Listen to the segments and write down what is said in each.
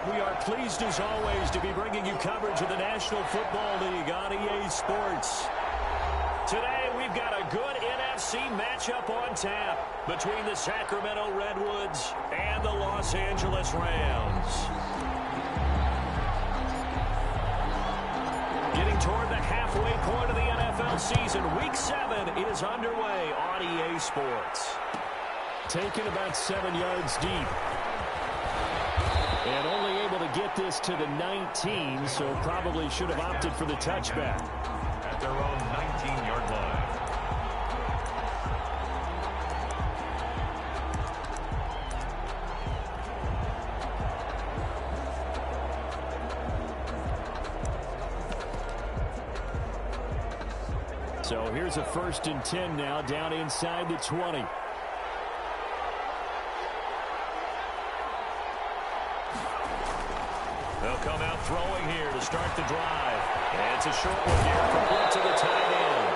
We are pleased as always to be bringing you coverage of the National Football League on EA Sports. Today we've got a good NFC matchup on tap between the Sacramento Redwoods and the Los Angeles Rams. Getting toward the halfway point of the NFL season, Week 7 is underway on EA Sports. Taken about 7 yards deep. And only able to get this to the 19, so probably should have opted for the touchback. At their own 19-yard line. So here's a 1st and 10 now, down inside the 20. They'll come out throwing here to start the drive. And it's a short one here, complete to the tight end.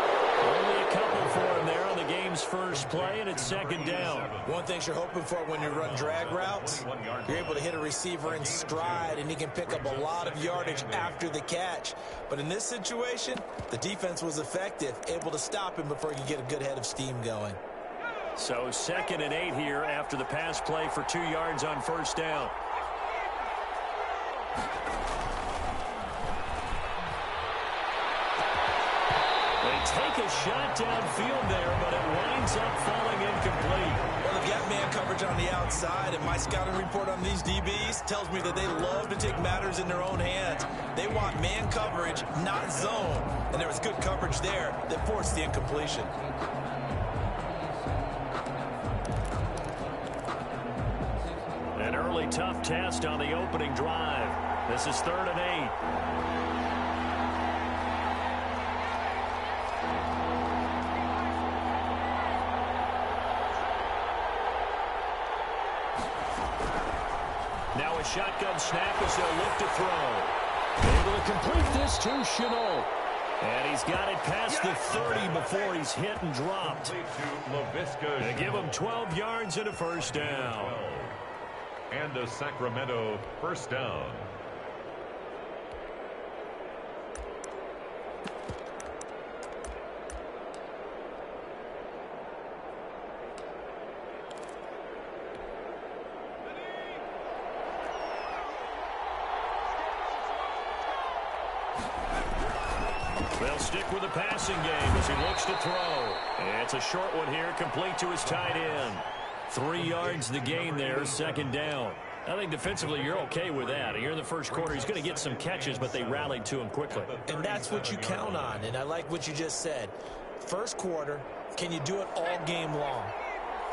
Only a couple for him there on the game's first play, and it's 2nd down. One thing you're hoping for when you run drag routes, you're able to hit a receiver in stride, and he can pick up a lot of yardage after the catch. But in this situation, the defense was effective, able to stop him before he could get a good head of steam going. So 2nd and 8 here after the pass play for 2 yards on 1st down. Take a shot downfield there, but it winds up falling incomplete. Well, they've got man coverage on the outside, and my scouting report on these DBs tells me that they love to take matters in their own hands. They want man coverage, not zone. And there was good coverage there that forced the incompletion. An early tough test on the opening drive. This is 3rd and 8. Now a shotgun snap as they'll look to throw. Able to complete this to Chenault. And he's got it past the 30 before he's hit and dropped. They give him 12 yards and a 1st down. And a Sacramento 1st down. They'll stick with the passing game as he looks to throw. And it's a short one here, complete to his tight end. 3 yards the gain there, 2nd down. I think defensively you're okay with that. Here in the first quarter, he's going to get some catches, but they rallied to him quickly. And that's what you count on, and I like what you just said. First quarter, can you do it all game long?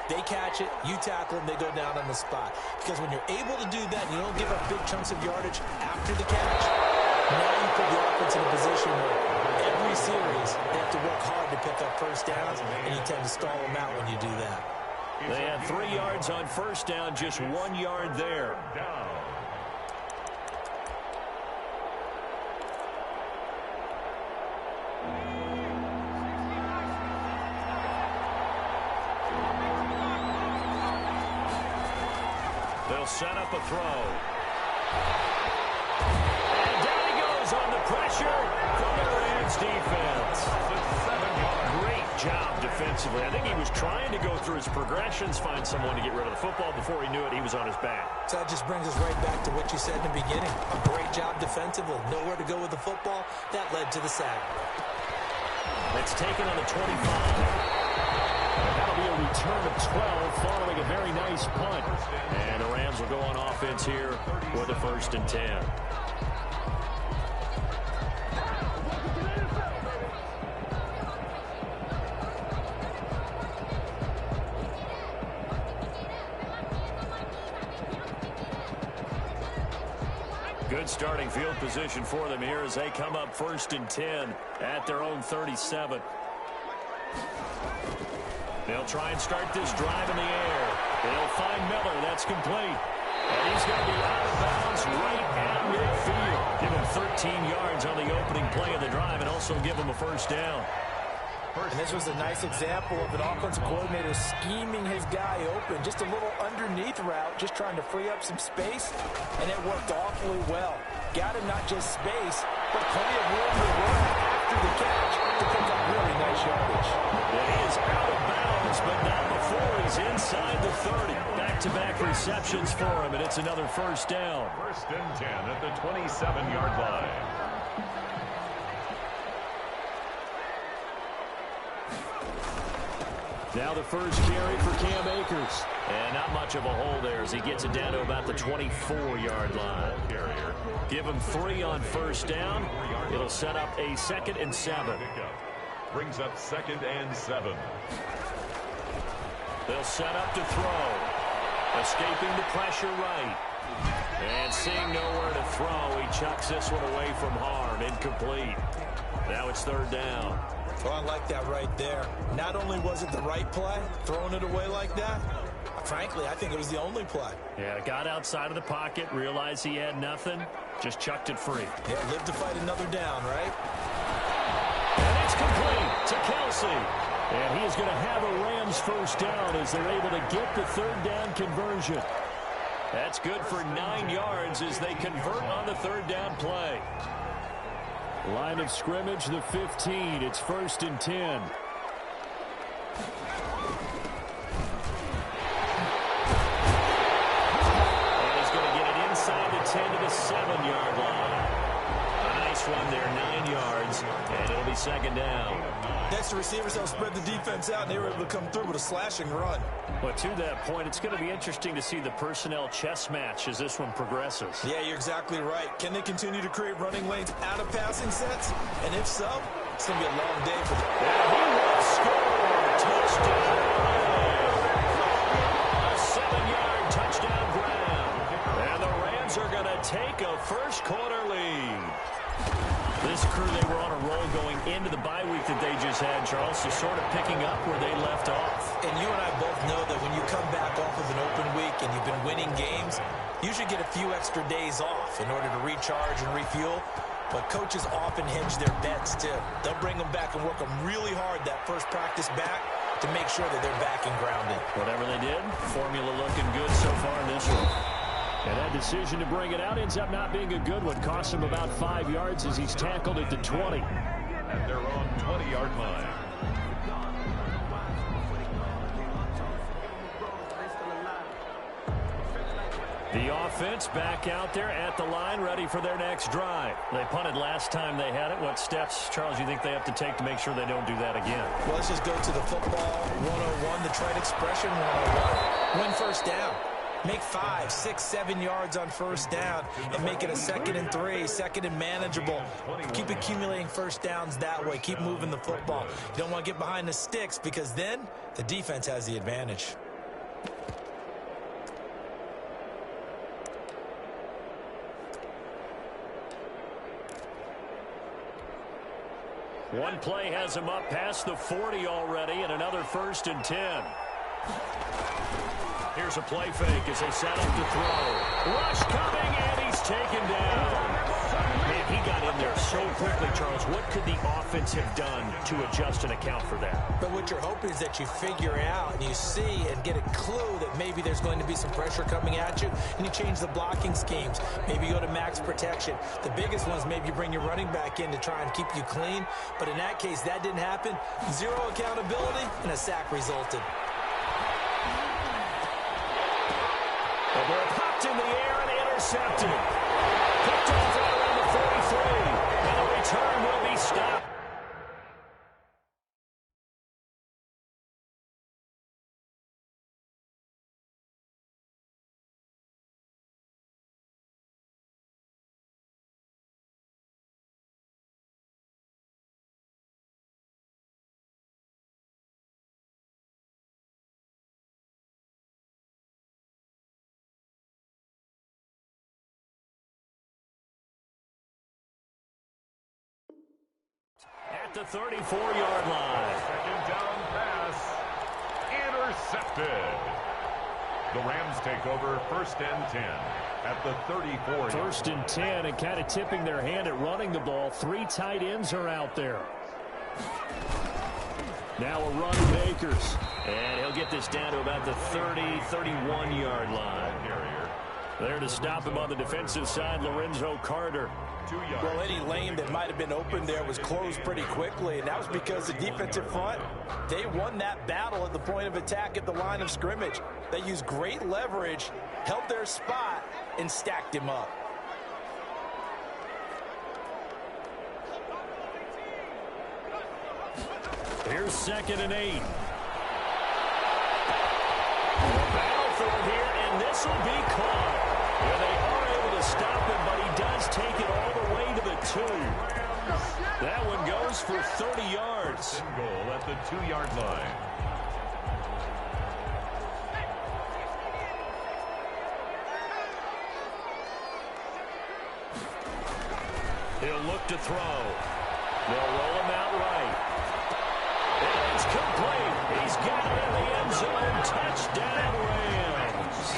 They catch it, you tackle them, they go down on the spot. Because when you're able to do that and you don't give up big chunks of yardage after the catch, now you put the offense in a position where every series they have to work hard to pick up 1st downs, and you tend to stall them out when you do that. They had 3 yards on 1st down, just 1 yard there. They'll set up a throw. And down he goes on the pressure from the Rams defense. Great job defensively. I think he was trying to go through his progressions, find someone to get rid of the football. Before he knew it, he was on his back. So that just brings us right back to what you said in the beginning. A great job defensively. Nowhere to go with the football. That led to the sack. It's taken on the 25. That'll be a return of 12 following a very nice punt. And the Rams will go on offense here with a 1st and 10. Good starting field position for them here as they come up 1st and 10 at their own 37. They'll try and start this drive in the air. They'll find Miller. That's complete. And he's going to be out of bounds right at midfield. Give him 13 yards on the opening play of the drive and also give him a 1st down. And this was a nice example of an offensive coordinator scheming his guy open. Just a little underneath route, just trying to free up some space, and it worked awfully well. Got him not just space, but plenty of room to run after the catch to pick up really nice yardage. Well, he is out of bounds, but not before he's inside the 30. Back-to-back receptions for him, and it's another first down. First and 10 at the 27-yard line. Now the first carry for Cam Akers. And not much of a hole there as he gets it down to about the 24-yard line. Give him 3 on first down. It'll set up a 2nd and 7. Brings up 2nd and 7. They'll set up to throw. Escaping the pressure right. And seeing nowhere to throw, he chucks this one away from harm. Incomplete. Now it's 3rd down. Well, I like that right there. Not only was it the right play, throwing it away like that, frankly, I think it was the only play. Yeah, got outside of the pocket, realized he had nothing, just chucked it free. Yeah, live to fight another down, right? And it's complete to Kelsey. And he is going to have a Rams first down as they're able to get the 3rd down conversion. That's good for 9 yards as they convert on the 3rd down play. Line of scrimmage, the 15. It's 1st and 10. And he's going to get it inside the 10 to the 7-yard line. A nice run there, 9 yards, and it'll be 2nd down. Next, the receivers helped spread the defense out, and they were able to come through with a slashing run. But to that point, it's going to be interesting to see the personnel chess match as this one progresses. Yeah, you're exactly right. Can they continue to create running lanes out of passing sets? And if so, it's going to be a long day for them. And he will score. Touchdown. A 7-yard touchdown grab. And the Rams are going to take a first-quarter lead. This crew, they were on a roll going into the bye week that they just had, Charles, so sort of picking up where they left off. And you and I both know that when you come back off of an open week and you've been winning games, you should get a few extra days off in order to recharge and refuel. But coaches often hedge their bets, too. They'll bring them back and work them really hard that first practice back to make sure that they're back and grounded. Whatever they did, formula looking good so far in this one. And that decision to bring it out ends up not being a good one. Costs him about 5 yards as he's tackled at the 20. At their own 20-yard line. The offense back out there at the line, ready for their next drive. They punted last time they had it. What steps, Charles, you think they have to take to make sure they don't do that again? Well, let's just go to the football 101, the trite expression 101. Win first down. Make 5, 6, 7 yards on first down and make it a 2nd and 3, 2nd and manageable. Keep accumulating first downs that way. Keep moving the football. You don't want to get behind the sticks because then the defense has the advantage. One play has him up past the 40 already, and another 1st and 10. Here's a play fake as they set up to throw. Rush coming, and he's taken down. Man, he got in there so quickly, Charles. What could the offense have done to adjust and account for that? But what you're hoping is that you figure out and you see and get a clue that maybe there's going to be some pressure coming at you, and you change the blocking schemes. Maybe you go to max protection. The biggest one is maybe you bring your running back in to try and keep you clean. But in that case, that didn't happen. 0 accountability, and a sack resulted. The ball popped in the air and intercepted. Picked off right around the 43. And the return will be stopped. At the 34-yard line. 2nd down pass. Intercepted. The Rams take over 1st and 10 at the 34. 1st and 10, and kind of tipping their hand at running the ball. 3 tight ends are out there. Now a run to Bakers. And he'll get this down to about the 30, 31-yard line. There to stop him on the defensive side, Lorenzo Carter. 2 yards. Well, any lane that might have been open there was closed pretty quickly, and that was because the defensive front, they won that battle at the point of attack at the line of scrimmage. They used great leverage, held their spot, and stacked him up. Here's 2nd and 8. Battle for it here, and this will be caught. Yeah, they are able to stop him, but he does take it all the way to the 2. That one goes for 30 yards. Goal at the 2-yard line. He'll look to throw. They'll roll him out right. And it's complete. He's got it in the end zone. Touchdown, Rams.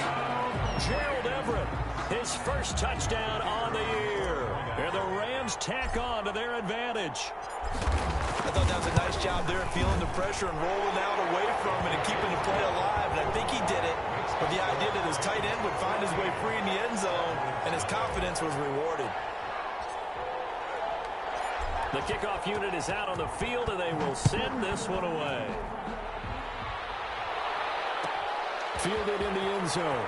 Gerald Everett, his first touchdown on the year. And the Rams tack on to their advantage. I thought that was a nice job there, feeling the pressure and rolling out away from it and keeping the play alive. And I think he did it with the idea that his tight end would find his way free in the end zone, and his confidence was rewarded. The kickoff unit is out on the field, and they will send this one away. Fielded in the end zone.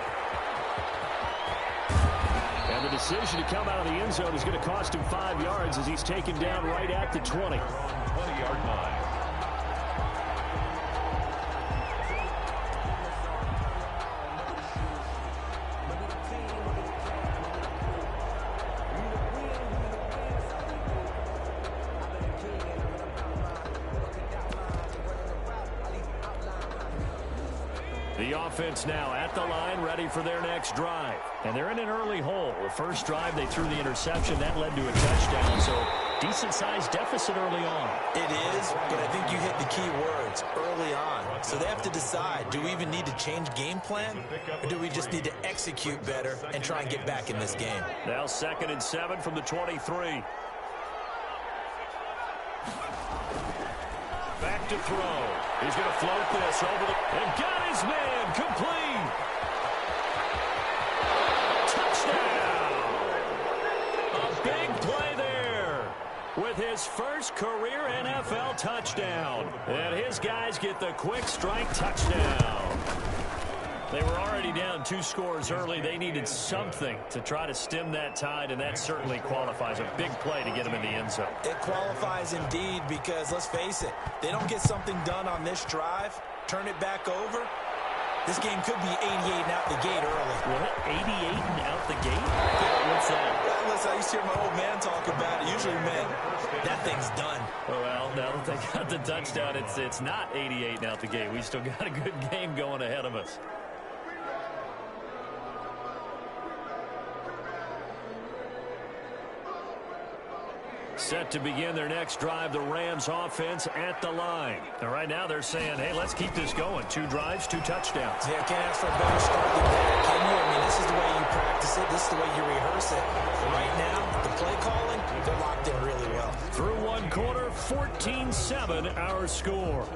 And the decision to come out of the end zone is going to cost him 5 yards as he's taken down right at the 20. 20-yard line. The offense now at the line, ready for their next drive. And they're in an early hole. The first drive, they threw the interception. That led to a touchdown, so decent-sized deficit early on. It is, but I think you hit the key words, early on. So they have to decide, do we even need to change game plan, or do we just need to execute better and try and get back in this game? Now 2nd and 7 from the 23. Back to throw. He's going to float this over the... And got his man complete. Touchdown. A big play there with his first career NFL touchdown. And his guys get the quick strike touchdown. They were already down 2 scores early. They needed something to try to stem that tide, and that certainly qualifies. A big play to get them in the end zone. It qualifies indeed because, let's face it, they don't get something done on this drive, turn it back over, this game could be 88 and out the gate early. What? 88 and out the gate? What's that? Well, listen, I used to hear my old man talk about it. Usually meant that thing's done. Well, now that they got the touchdown, it's not 88 and out the gate. We still got a good game going ahead of us. Set to begin their next drive, the Rams offense at the line. And right now they're saying, hey, let's keep this going. 2 drives, 2 touchdowns. Yeah, can't ask for a better start than that, can you? I mean, this is the way you practice it. This is the way you rehearse it. But right now, the play calling, they're locked in really well. Through 1 quarter, 14-7 our score.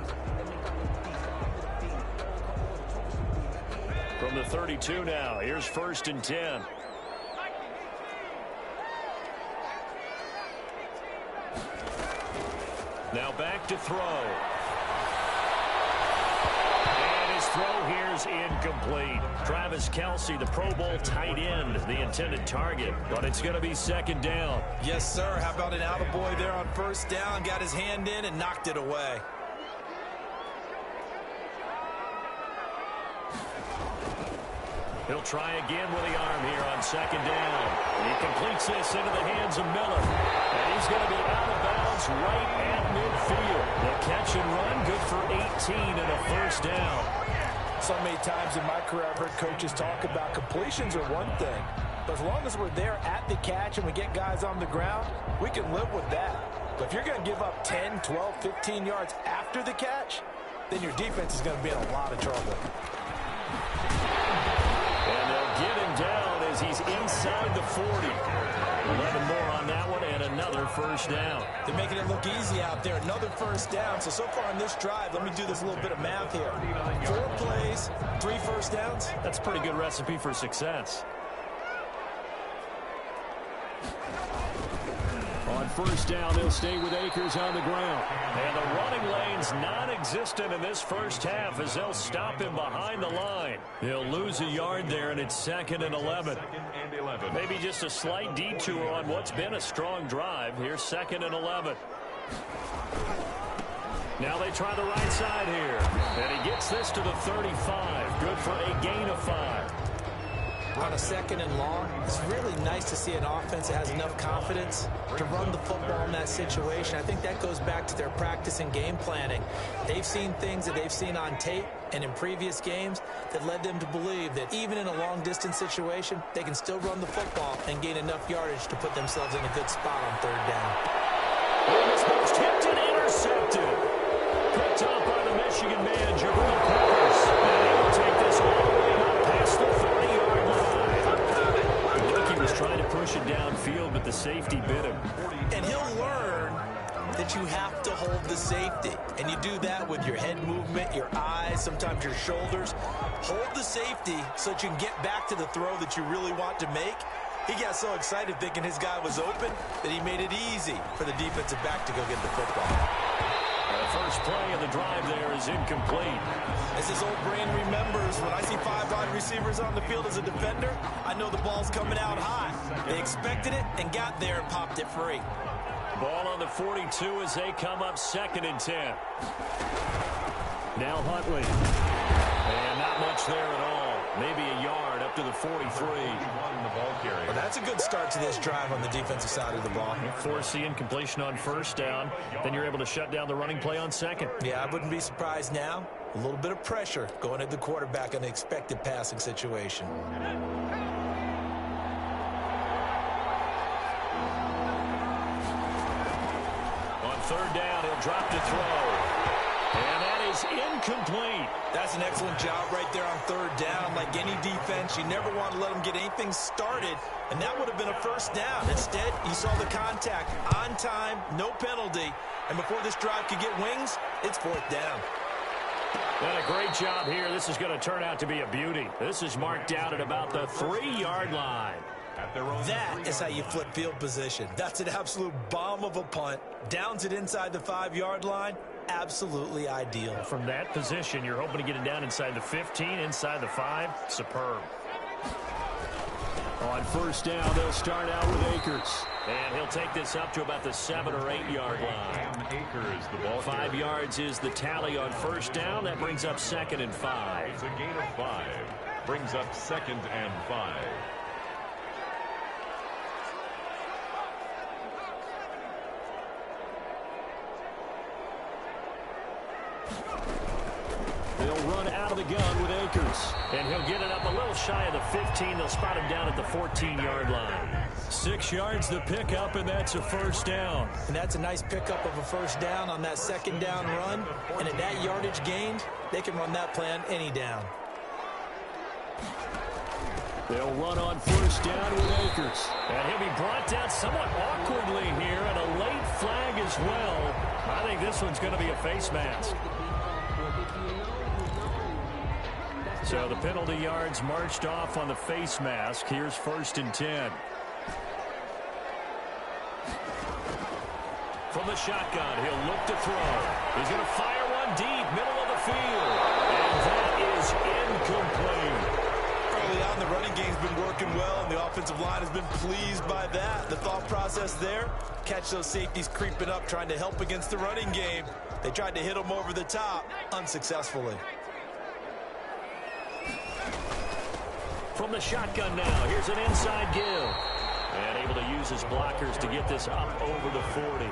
From the 32 now, here's 1st and 10. Now back to throw. And his throw here's incomplete. Travis Kelce, the Pro Bowl tight end, the intended target. But it's going to be 2nd down. Yes, sir. How about an attaboy there on 1st down? Got his hand in and knocked it away. He'll try again with the arm here on 2nd down. He completes this into the hands of Miller. And he's going to be out of bounds right at midfield. The catch and run, good for 18 and a 1st down. So many times in my career I've heard coaches talk about completions are one thing. But as long as we're there at the catch and we get guys on the ground, we can live with that. But if you're going to give up 10, 12, 15 yards after the catch, then your defense is going to be in a lot of trouble. And they'll get him down as he's inside the 40. 11 more on that one and another first down. They're making it look easy out there. Another first down. So far in this drive, let me do this little bit of math here. 4 plays, 3 first downs. That's a pretty good recipe for success. On first down, they'll stay with Akers on the ground. And the running lane's non-existent in this first half as they'll stop him behind the line. He'll lose a yard there, and it's 2nd and 11. Maybe just a slight detour on what's been a strong drive. Here's 2nd and 11. Now they try the right side here. And he gets this to the 35. Good for a gain of 5. On a 2nd and long, it's really nice to see an offense that has enough confidence to run the football in that situation. I think that goes back to their practice and game planning. They've seen things that they've seen on tape and in previous games that led them to believe that even in a long-distance situation, they can still run the football and gain enough yardage to put themselves in a good spot on 3rd down. Almost tipped and intercepted. Picked up by the Michigan man, Jabril Peppers. And he'll take this all the way up past the 30-yard line. He was trying to push it downfield, but the safety bit him. And he'll learn that you have to hold the safety. And you do that with your head movement, your eyes, sometimes your shoulders. Hold the safety so that you can get back to the throw that you really want to make. He got so excited thinking his guy was open that he made it easy for the defensive back to go get the football. The first play of the drive there is incomplete. As his old brain remembers, when I see 5 wide receivers on the field as a defender, I know the ball's coming out high. They expected it and got there and popped it free. Ball on the 42 as they come up 2nd and 10. Now Huntley. And not much there at all. Maybe a yard up to the 43. Well, that's a good start to this drive on the defensive side of the ball. You force the incompletion on first down, then you're able to shut down the running play on 2nd. Yeah, I wouldn't be surprised now. A little bit of pressure going at the quarterback in an expected passing situation. On 3rd down, he'll drop to throw. And that is incomplete. That's an excellent job right there on 3rd down. Like any defense, you never want to let them get anything started, and that would have been a first down. Instead, you saw the contact on time, no penalty, and before this drive could get wings, it's 4th down. And a great job here. This is going to turn out to be a beauty. This is marked down at about the 3-yard line. That is how you flip field position. That's an absolute bomb of a punt. Downs it inside the 5-yard line. Absolutely ideal. From that position, you're hoping to get it down inside the 15, inside the 5. Superb. On first down, they'll start out with Akers. And he'll take this up to about the 7 or 8 yard line. Akers, the ball 5 yards is the tally on first down. That brings up 2nd and 5. It's a gain of 5. Brings up 2nd and 5. They'll run out of the gun with Akers. And he'll get it up a little shy of the 15. They'll spot him down at the 14-yard line. 6 yards the pickup, and that's a first down. And that's a nice pickup of a first down on that 2nd down run. And at that yardage gained, they can run that play on any down. They'll run on first down with Akers. And he'll be brought down somewhat awkwardly here, and a late flag as well. I think this one's going to be a face mask. So the penalty yards marched off on the face mask. Here's 1st and 10. From the shotgun, he'll look to throw. He's going to fire one deep, middle of the field. And that is incomplete. Early on, the running game's been working well, and the offensive line has been pleased by that. The thought process there, catch those safeties creeping up, trying to help against the running game. They tried to hit them over the top, unsuccessfully. From the shotgun now, here's an inside give. And able to use his blockers to get this up over the 40.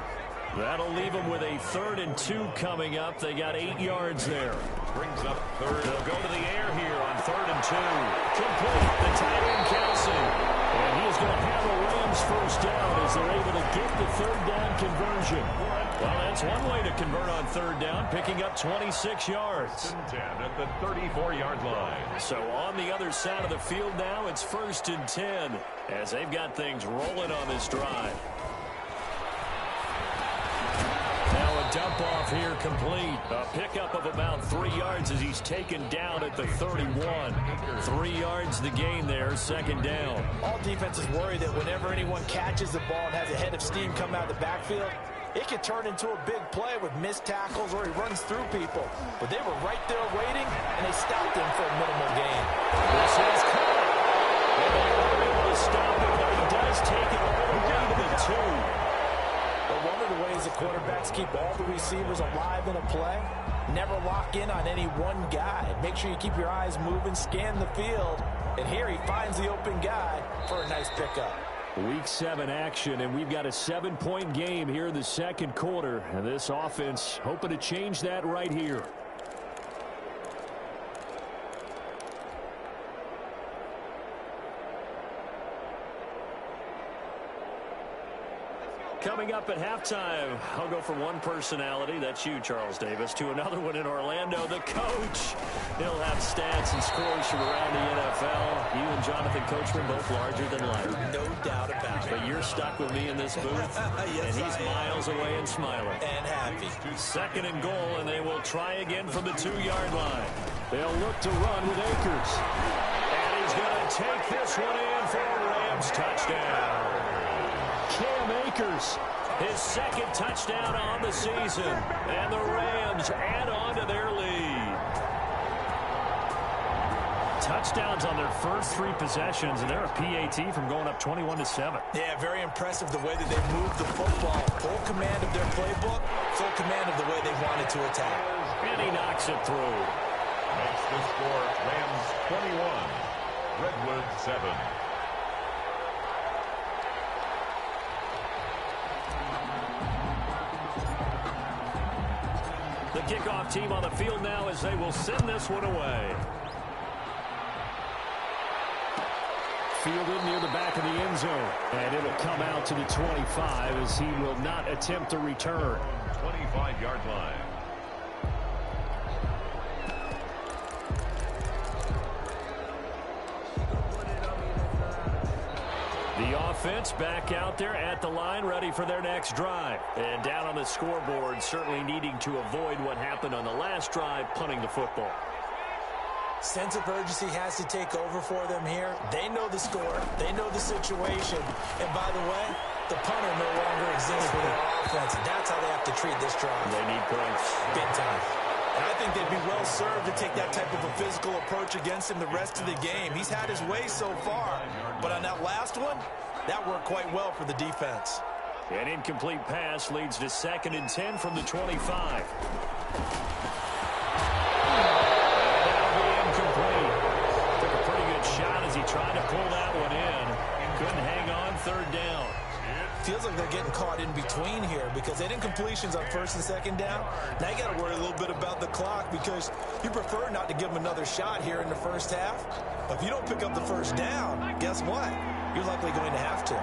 That'll leave them with a 3rd and 2 coming up. They got 8 yards there. Brings up 3rd. They'll go to the air here on 3rd and 2. Complete. The tight end, Kelsey. And he is going to have a Rams first down as they're able to get the 3rd down conversion. Well, that's one way to convert on 3rd down, picking up up 26 yards. 10 at the 34-yard line. So on the other side of the field now, it's 1st and 10 as they've got things rolling on this drive. Now a dump off here complete. A pickup of about 3 yards as he's taken down at the 31. 3 yards the gain there, 2nd down. All defenses worry that whenever anyone catches the ball and has a head of steam come out of the backfield, it could turn into a big play with missed tackles or he runs through people. But they were right there waiting, and they stopped him for a minimal gain. This is caught. And they were able to stop him, but he does take it all the way to the 2. But one of the ways the quarterbacks keep all the receivers alive in a play, never lock in on any one guy. Make sure you keep your eyes moving, scan the field. And here he finds the open guy for a nice pickup. Week 7 action, and we've got a 7-point game here in the 2nd quarter. And this offense hoping to change that right here. Coming up at halftime, I'll go from one personality, that's you, Charles Davis, to another one in Orlando, the coach. He'll have stats and scores from around the NFL. You and Jonathan Coachman both larger than life. No doubt about it. But you're stuck with me in this booth, yes, and he's miles away and smiling. And happy. 2nd and goal, and they will try again from the 2-yard line. They'll look to run with Akers. And he's going to take this one in for a Rams touchdown. Cam Akers, his 2nd touchdown on the season, and the Rams add on to their lead. Touchdowns on their first 3 possessions, and they're a PAT from going up 21-7. Yeah, very impressive the way that they moved the football. Full command of their playbook, full command of the way they wanted to attack. And he knocks it through. Makes the score Rams 21, Redwoods 7. The kickoff team on the field now as they will send this one away. Fielded near the back of the end zone. And it'll come out to the 25 as he will not attempt a return. 25-yard line. The offense back out there at the line, ready for their next drive. And down on the scoreboard, certainly needing to avoid what happened on the last drive, punting the football. Sense of urgency has to take over for them here. They know the score. They know the situation. And by the way, the punter no longer exists for their offense. That's how they have to treat this drive. They need points. Big time. And I think they'd be well served to take that type of a physical approach against him the rest of the game. He's had his way so far. But on that last one, that worked quite well for the defense. An incomplete pass leads to 2nd and 10 from the 25. Took a pretty good shot as he tried to pull that one in. Couldn't hang on, 3rd down. Feels like they're getting caught in between here because they didn't completions on 1st and 2nd down. Now you got to worry a little bit about the clock because you prefer not to give them another shot here in the first half. But if you don't pick up the 1st down, guess what? You're likely going to have to.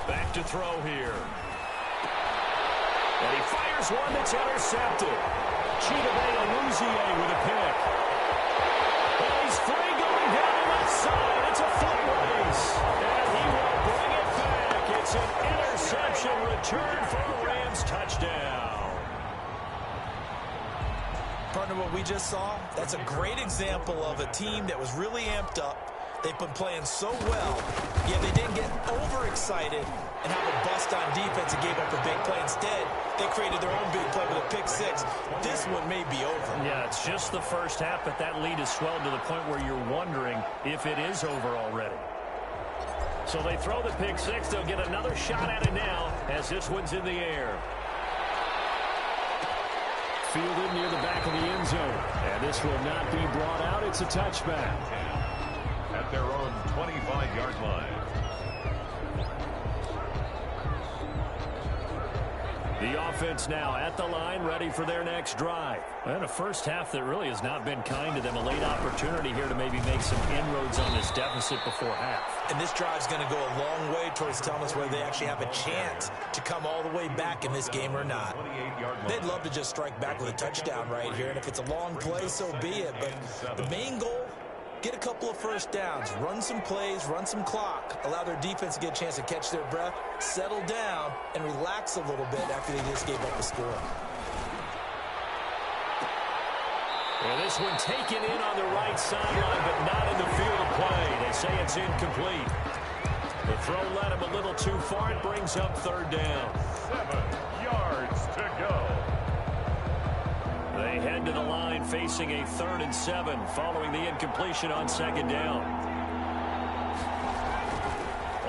Back to throw here. And he fires one that's intercepted. Chidobe Aluzie with a pick. And he's free going down the left side. It's a foot race. And he will bring it back. It's an interception return for a Rams touchdown. Partner, what we just saw, that's a great example of a team that was really amped up. They've been playing so well, yet they didn't get overexcited and have a bust on defense and gave up a big play. Instead, they created their own big play with a pick 6. This one may be over. Yeah, it's just the first half, but that lead has swelled to the point where you're wondering if it is over already. So they throw the pick 6. They'll get another shot at it now as this one's in the air. Fielded near the back of the end zone. And this will not be brought out. It's a touchback. At their own 25-yard line. The offense now at the line, ready for their next drive. And a first half that really has not been kind to them. A late opportunity here to maybe make some inroads on this deficit before half. And this drive's going to go a long way towards telling us whether they actually have a chance to come all the way back in this game or not. They'd love to just strike back with a touchdown right here, and if it's a long play, so be it. But the main goal, get a couple of first downs, run some plays, run some clock, allow their defense to get a chance to catch their breath, settle down, and relax a little bit after they just gave up a score. Well, this one taken in on the right sideline, but not in the field of play. They say it's incomplete. The throw led him a little too far. It brings up third down. 7 yards to go. They head to the line facing a 3rd and 7 following the incompletion on second down.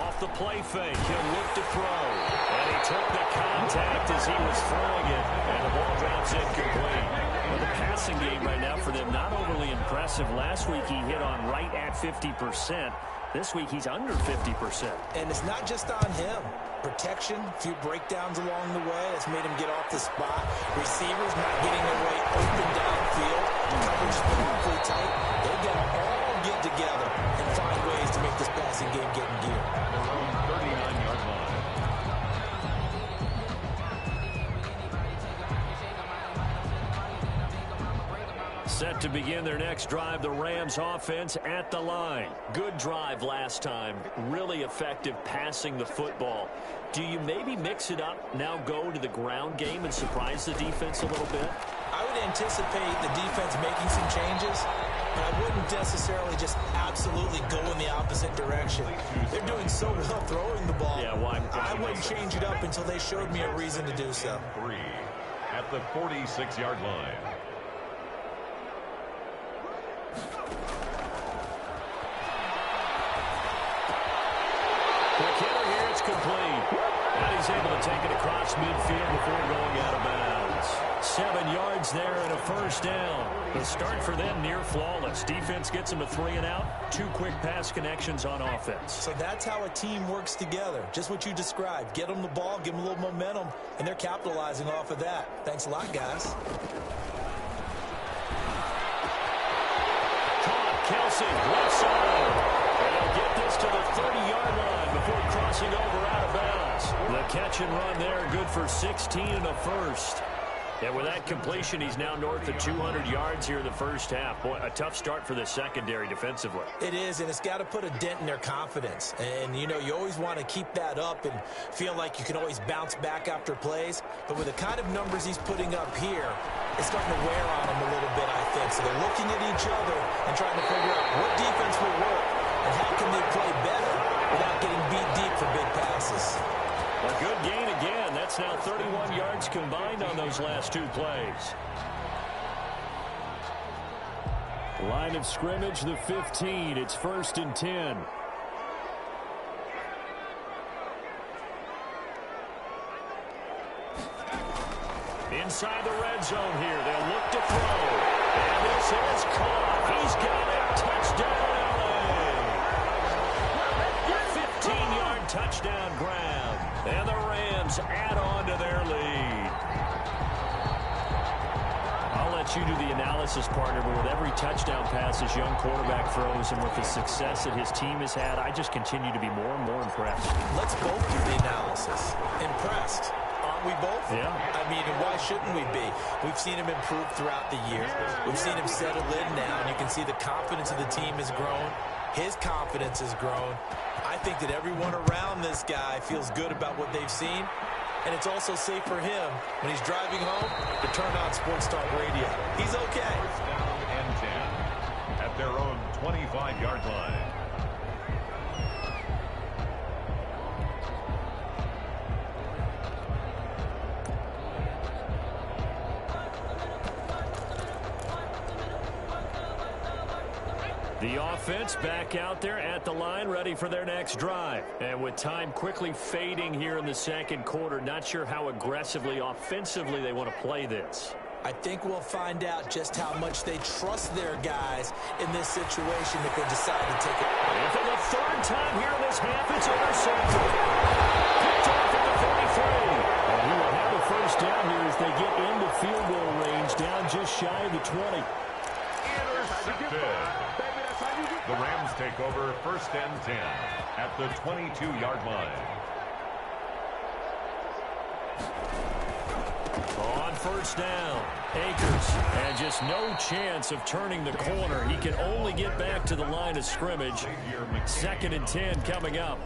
Off the play fake, he'll look to throw. And he took the contact as he was throwing it, and the ball drops incomplete. Well, the passing game right now for them, not overly impressive. Last week he hit on right at 50%. This week he's under 50%. And it's not just on him. Protection, a few breakdowns along the way. That's made him get off the spot. Receivers not getting their way open downfield. Coverage has been awfully tight. They've got to all get together and find ways to make this passing game get in gear. Around 39-yard line. Set to begin their next drive, the Rams offense at the line. Good drive last time. Really effective passing the football. Do you maybe mix it up, now go to the ground game and surprise the defense a little bit? I would anticipate the defense making some changes, but I wouldn't necessarily just absolutely go in the opposite direction. They're doing so well throwing the ball. Yeah, why? I wouldn't change it up until they showed me a reason to do so. 3 at the 46-yard line. The kicker here, it's complete. And he's able to take it across midfield before going out of bounds. 7 yards there and a first down. The start for them near flawless. Defense gets them a 3 and out. 2 quick pass connections on offense. So that's how a team works together. Just what you described. Get them the ball, give them a little momentum, and they're capitalizing off of that. Thanks a lot, guys. Kelsey, left side. And he'll get this to the 30-yard line before crossing over out of bounds. The catch and run there, good for 16 and a first. And with that completion, he's now north of 200 yards here in the first half. Boy, a tough start for the secondary defensively. It is, and it's got to put a dent in their confidence. And, you know, you always want to keep that up and feel like you can always bounce back after plays. But with the kind of numbers he's putting up here, it's starting to wear on them a little bit, I think. So they're looking at each other and trying to figure out what defense will work and how can they play better without getting beat deep for big passes. A good gain again. That's now 31 yards combined on those last 2 plays. Line of scrimmage, the 15. It's 1st and 10. Inside the red zone here. They'll look to throw. And this is caught. He's got it. Touchdown, LA. 15-yard touchdown grab. And the Rams add on to their lead. I'll let you do the analysis, partner, but with every touchdown pass this young quarterback throws and with the success that his team has had, I just continue to be more and more impressed. Let's both do the analysis. Impressed. Aren't we both? Yeah. I mean, and why shouldn't we be? We've seen him improve throughout the year. We've seen him settle in now, and you can see the confidence of the team has grown. His confidence has grown. I think that everyone around this guy feels good about what they've seen, and it's also safe for him when he's driving home to turn on Sports Talk Radio. He's okay. 1st down and 10 at their own 25-yard line. The offense back out there at the line, ready for their next drive. And with time quickly fading here in the second quarter, not sure how aggressively, offensively they want to play this. I think we'll find out just how much they trust their guys in this situation if they decide to take it. And for the 3rd time here in this half, it's intercepted. Picked off at the 43. And he will have a first down take over 1st and 10 at the 22-yard line. On 1st down, Akers, and just no chance of turning the corner. He can only get back to the line of scrimmage. 2nd and 10 coming up.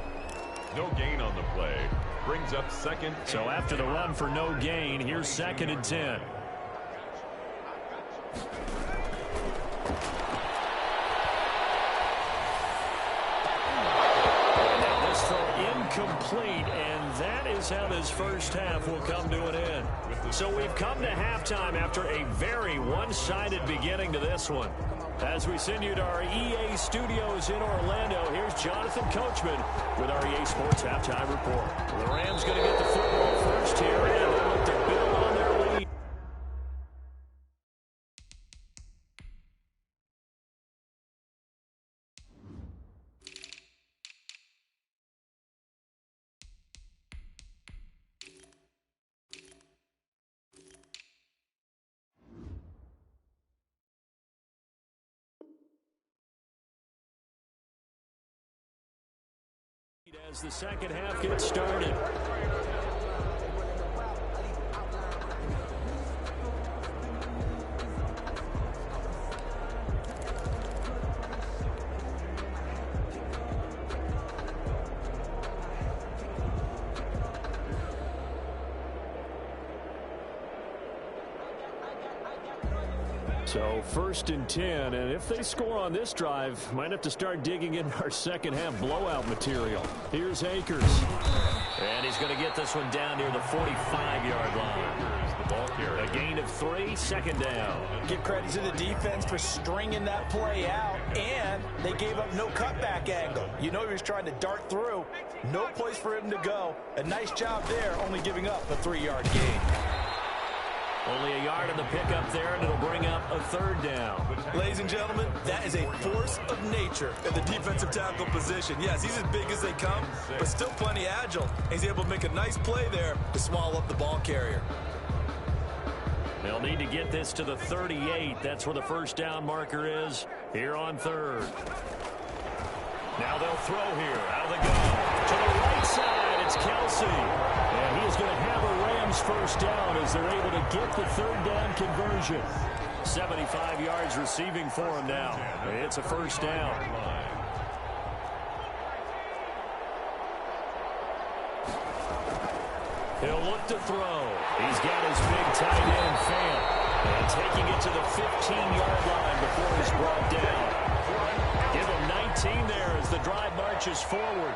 No gain on the play. Brings up 2nd. So after the run for no gain, here's 2nd and 10. Now this throw incomplete, and that is how this first half will come to an end. So we've come to halftime after a very one-sided beginning to this one. As we send you to our EA studios in Orlando, here's Jonathan Coachman with our EA Sports Halftime Report. The Rams going to get the football first here, and they look to build on their lead. As the second half gets started. So 1st and 10, and if they score on this drive, might have to start digging in our second half blowout material. Here's Akers. And he's going to get this one down near the 45-yard line. The ball carrier. A gain of 3, 2nd down. Give credit to the defense for stringing that play out, and they gave up no cutback angle. You know he was trying to dart through. No place for him to go. A nice job there, only giving up a 3-yard gain. Only a yard on the pickup there, and it'll bring up a 3rd down. Ladies and gentlemen, that is a force of nature in the defensive tackle position. Yes, he's as big as they come, but still plenty agile. He's able to make a nice play there to swallow up the ball carrier. They'll need to get this to the 38. That's where the 1st down marker is here on 3rd. Now they'll throw here. Out of the gun. To the right side, it's Kelsey. And he is going to have a Rams 1st down as they're able to get the 3rd down conversion. 75 yards receiving for him now. It's a 1st down. He'll look to throw. He's got his big tight end, Fant. And taking it to the 15-yard line before he's brought down. Give him 19 there as the drive marches forward.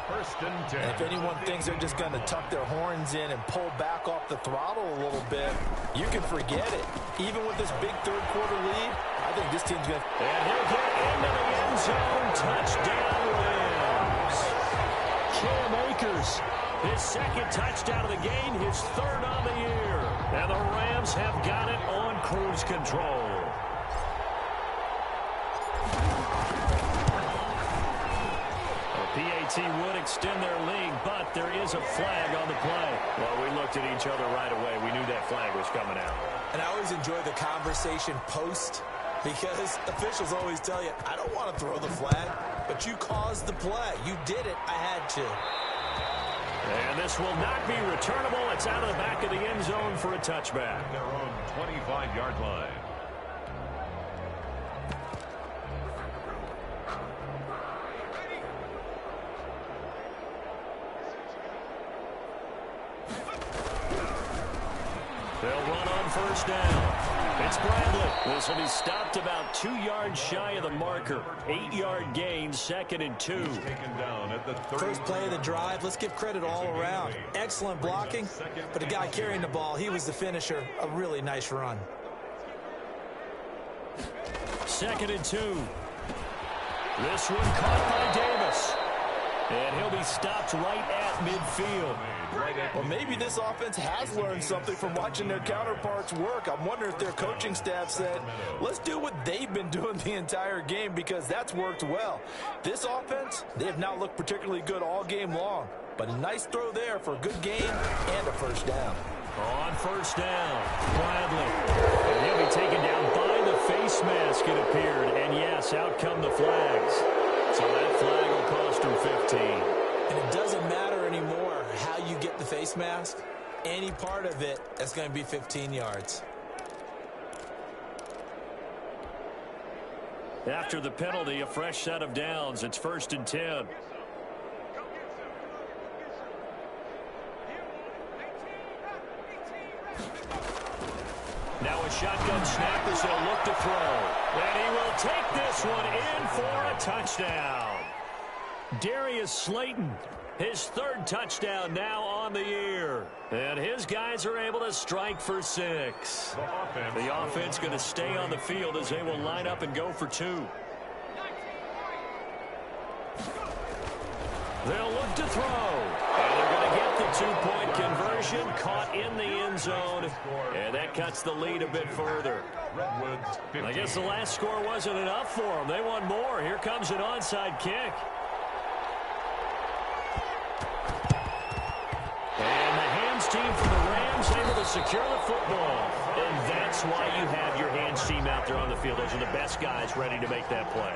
1st and 10. And if anyone thinks they're just going to tuck their horns in and pull back off the throttle a little bit, you can forget it. Even with this big 3rd quarter lead, I think this team's going to... And he'll get into the end zone. Touchdown, Rams. Cam Akers, his 2nd touchdown of the game, his 3rd on the year. And the Rams have got it on cruise control. PAT would extend their lead, but there is a flag on the play. Well, we looked at each other right away. We knew that flag was coming out. And I always enjoy the conversation post because officials always tell you, I don't want to throw the flag, but you caused the play. You did it. I had to. And this will not be returnable. It's out of the back of the end zone for a touchback. Their own 25-yard line. They'll run on 1st down. It's Bradley. This will be stopped about 2 yards shy of the marker. 8-yard gain, 2nd and 2. Taken down at the 30. First play of the drive, let's give credit all around. Excellent blocking, but the guy carrying the ball, he was the finisher. A really nice run. 2nd and 2. This one caught by Davis. And he'll be stopped right at midfield. Well, maybe this offense has learned something from watching their counterparts work. I'm wondering if their coaching staff said, let's do what they've been doing the entire game because that's worked well. This offense, they have not looked particularly good all game long. But a nice throw there for a good gain and a 1st down. On 1st down, Bradley. And he'll be taken down by the face mask, it appeared. And yes, out come the flags. So that flag will cost him 15. And it doesn't matter anymore how you get the face mask. Any part of it, that's going to be 15 yards. After the penalty, a fresh set of downs. It's 1st and 10. Now a shotgun snap as they'll look to throw. And he will take this one in for a touchdown. Darius Slayton, his 3rd touchdown now on the year. And his guys are able to strike for 6. The offense going to stay on the field as they will line up and go for 2. They'll look to throw. And they're going to get the 2-point conversion, caught in the end zone. And that cuts the lead a bit further. I guess the last score wasn't enough for them. They want more. Here comes an onside kick. And the hands team for the Rams able to secure the football. And that's why you have your hands team out there on the field. Those are the best guys ready to make that play.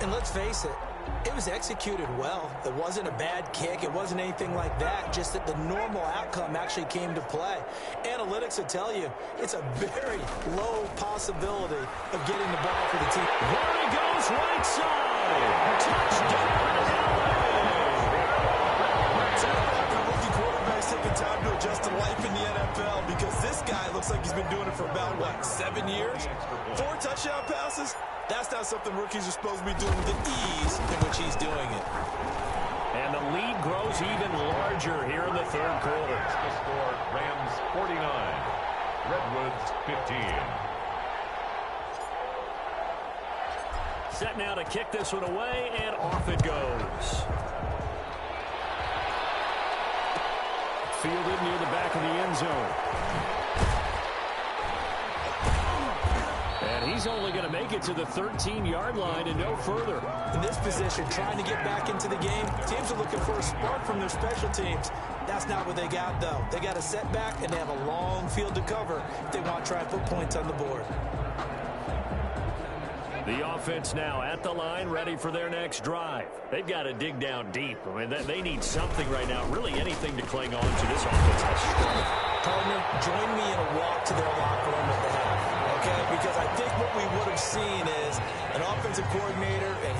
And let's face it, it was executed well. It wasn't a bad kick. It wasn't anything like that. Just that the normal outcome actually came to play. Analytics will tell you it's a very low possibility of getting the ball for the team. There he goes, right side. Touchdown, taking time to adjust to life in the NFL because this guy looks like he's been doing it for about, what, 7 years? 4 touchdown passes? That's not something rookies are supposed to be doing with the ease in which he's doing it. And the lead grows even larger here in the 3rd quarter. The score, Rams 49, Redwoods 15. Set now to kick this one away, and off it goes. Fielded near the back of the end zone. And he's only going to make it to the 13-yard line and no further. In this position, trying to get back into the game, teams are looking for a spark from their special teams. That's not what they got, though. They got a setback, and they have a long field to cover if they want to try and put points on the board. The offense now at the line, ready for their next drive. They've got to dig down deep. I mean, they need something right now, really anything to cling on to. This offense has struggled. Partner, join me in a walk to their locker room at the half, okay? Because I think what we would have seen is an offensive coordinator and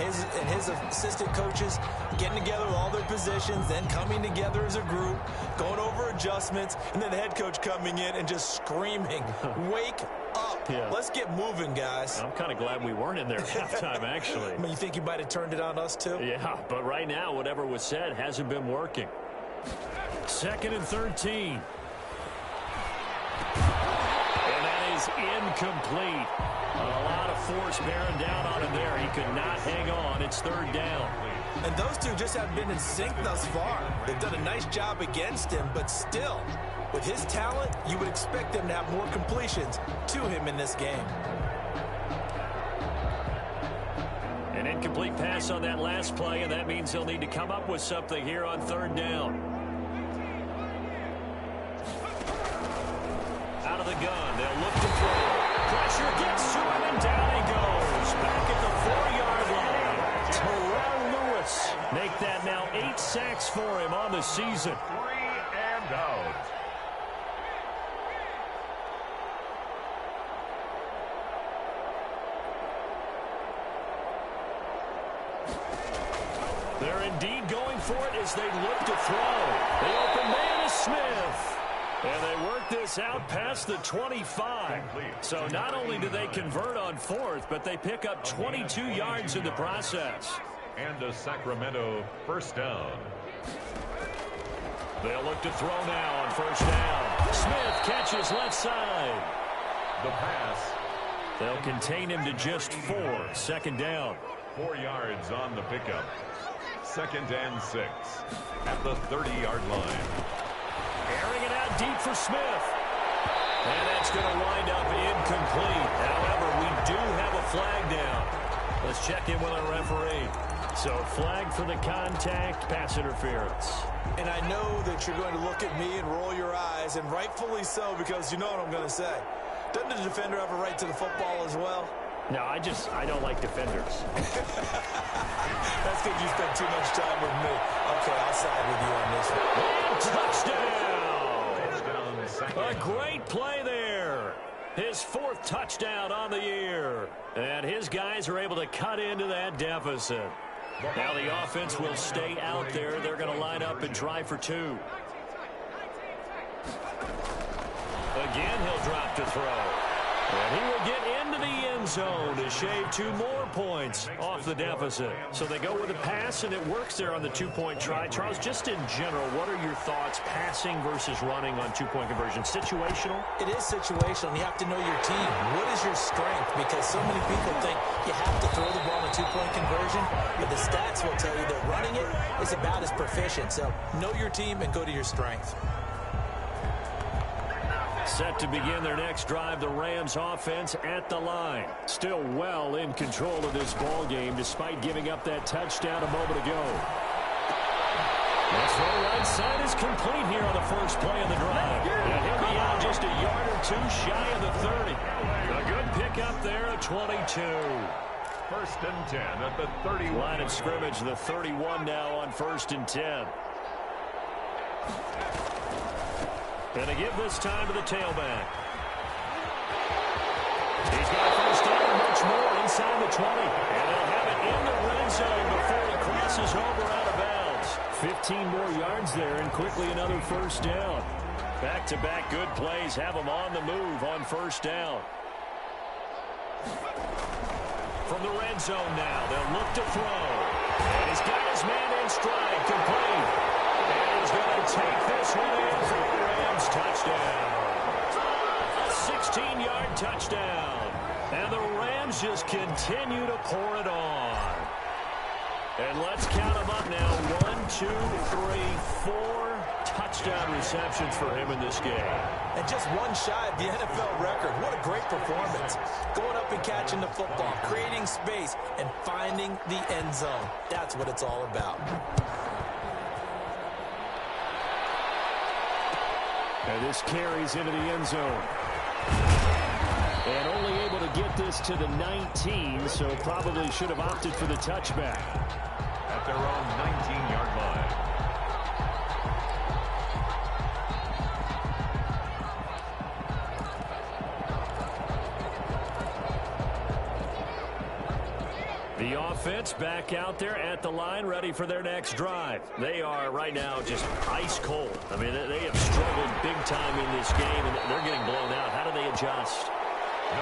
his assistant coaches getting together with all their positions, then coming together as a group, going over adjustments, and then the head coach coming in and just screaming, wake up. Yeah. Let's get moving, guys. I'm kind of glad we weren't in there at halftime, actually. I mean, you think you might have turned it on us, too? Yeah, but right now, whatever was said hasn't been working. 2nd and 13. And that is incomplete. A lot of force bearing down on him there. He could not hang on. It's 3rd down. And those two just haven't been in sync thus far. They've done a nice job against him, but still, with his talent, you would expect them to have more completions to him in this game. An incomplete pass on that last play, and that means they'll need to come up with something here on 3rd down. Out of the gun, they'll look to throw. Pressure gets to him, and down he goes. Back at the 4-yard line. Terrell Lewis make that now 8 sacks for him on the season. 3 and out. They're indeed going for it as they look to throw. The open man is Smith. And they work this out past the 25. So not only do they convert on 4th, but they pick up 22 yards in the process. And a Sacramento 1st down. They'll look to throw now on 1st down. Smith catches left side. The pass. They'll contain him to just 4. 2nd down. 4 yards on the pickup. 2nd and 6 at the 30-yard line. Airing it out deep for Smith. And that's going to wind up incomplete. However, we do have a flag down. Let's check in with our referee. So flag for the contact, pass interference. And I know that you're going to look at me and roll your eyes, and rightfully so, because you know what I'm going to say. Doesn't the defender have a right to the football as well? No, I don't like defenders. That's because you spent too much time with me. Okay, I'll side with you on this one. Touchdown! A great play there. His 4th touchdown on the year. And his guys are able to cut into that deficit. Now the offense will stay out there. They're going to line up and try for 2. Again, he'll drop to throw. And he will get into the end zone to shave 2 more points off the deficit. So they go with a pass, and it works there on the 2-point try. Charles, just in general, what are your thoughts passing versus running on 2-point conversion? Situational? It is situational. You have to know your team. What is your strength? Because so many people think you have to throw the ball in a 2-point conversion, but the stats will tell you that running it is about as proficient. So know your team and go to your strength. Set to begin their next drive, the Rams offense at the line. Still well in control of this ball game despite giving up that touchdown a moment ago. The throw right side is complete here on the first play of the drive. And he'll be out just a yard or 2 shy of the 30. A good pickup there at 22. 1st and 10 at the 31. Line of scrimmage, the 31 now on 1st and 10. And to give this time to the tailback. He's got a first down, much more inside the 20. And they'll have it in the red zone before he crosses over out of bounds. 15 more yards there and quickly another first down. Back-to-back good plays have them on the move on first down. From the red zone now, they'll look to throw. And he's got his man in stride, complete. And he's going to take this one in for the Rams touchdown. A 16-yard touchdown. And the Rams just continue to pour it on. And let's count them up now. 1, 2, 3, 4 touchdown receptions for him in this game. And just one shy of the NFL record. What a great performance. Going up and catching the football, creating space, and finding the end zone. That's what it's all about. And this carries into the end zone. And only able to get this to the 19, so probably should have opted for the touchback. At their own 19-yard line. The offense back out there at the line, ready for their next drive. They are right now just ice cold. I mean, they have struggled big time in this game, and they're getting blown out. How do they adjust?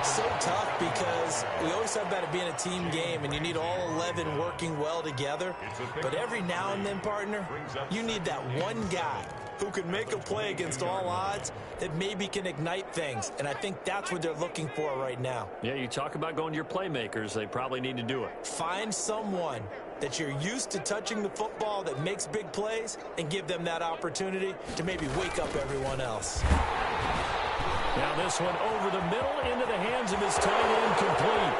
So tough because we always talk about it being a team game, and you need all 11 working well together. But every now and then, partner, you need that one guy who can make a play against all odds that maybe can ignite things. And I think that's what they're looking for right now. Yeah, you talk about going to your playmakers. They probably need to do it. Find someone that you're used to touching the football that makes big plays and give them that opportunity to maybe wake up everyone else. Now this one over the middle into the hands of his tight end, complete.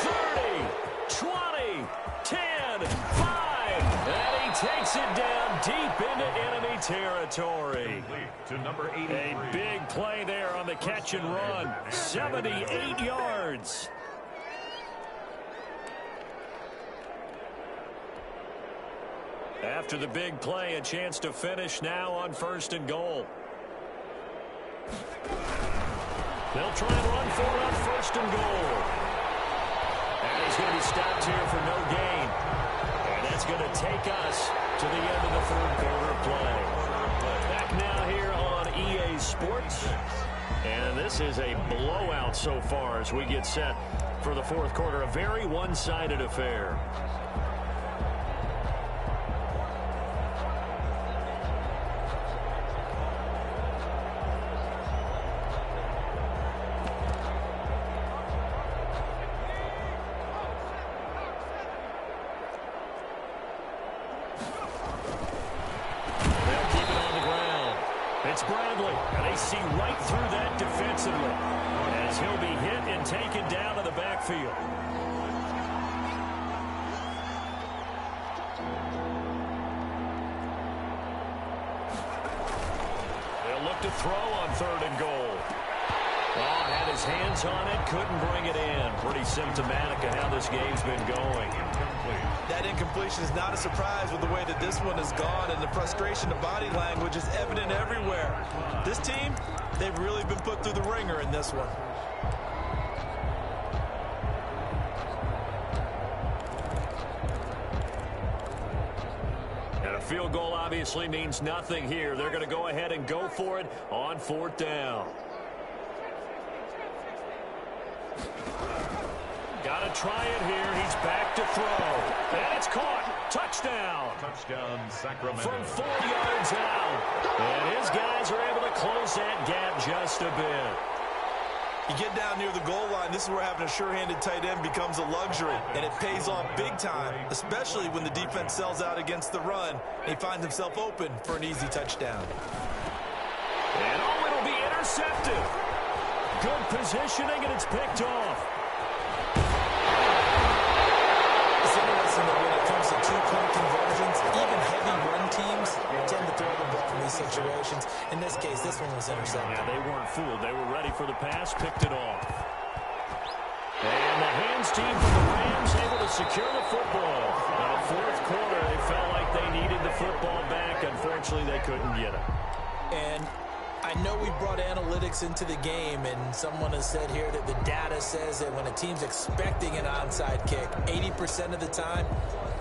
30, 20, 10, 5. And he takes it down deep into enemy territory. To number 83. A big play there on the catch and run. 78 yards. After the big play, a chance to finish now on 1st and goal. They'll try and run for it on 1st and goal. And he's going to be stopped here for no gain. And that's going to take us to the end of the 3rd quarter play. Back now here on EA Sports. And this is a blowout so far as we get set for the 4th quarter. A very one-sided affair. It's Bradley, and they see right through that defensively as he'll be hit and taken down to the backfield. They'll look to throw on 3rd and goal. Oh, had his hands on it, couldn't bring it in. Pretty symptomatic of how this game's been going. That incompletion is not a surprise with the way that this one has gone, and the frustration of body language is evident everywhere. This team, they've really been put through the ringer in this one. And a field goal obviously means nothing here. They're going to go ahead and go for it on 4th down. Got to try it here. He's back to throw. And it's caught. Touchdown. Touchdown, Sacramento. From 4 yards out. And his guys are able to close that gap just a bit. You get down near the goal line, this is where having a sure-handed tight end becomes a luxury, and it pays off big time, especially when the defense sells out against the run, and he finds himself open for an easy touchdown. And oh, it'll be intercepted. Good positioning, and it's picked off. It's interesting that when it comes to two-point conversions, even heavy run teams tend to throw the ball in these situations. In this case, this one was intercepted. Yeah, they weren't fooled. They were ready for the pass, picked it off. And the hands team from the Rams able to secure the football. Now, 4th quarter, they felt like they needed the football back. Unfortunately, they couldn't get it. And I know we brought analytics into the game, and someone has said here that the data says that when a team's expecting an onside kick, 80% of the time,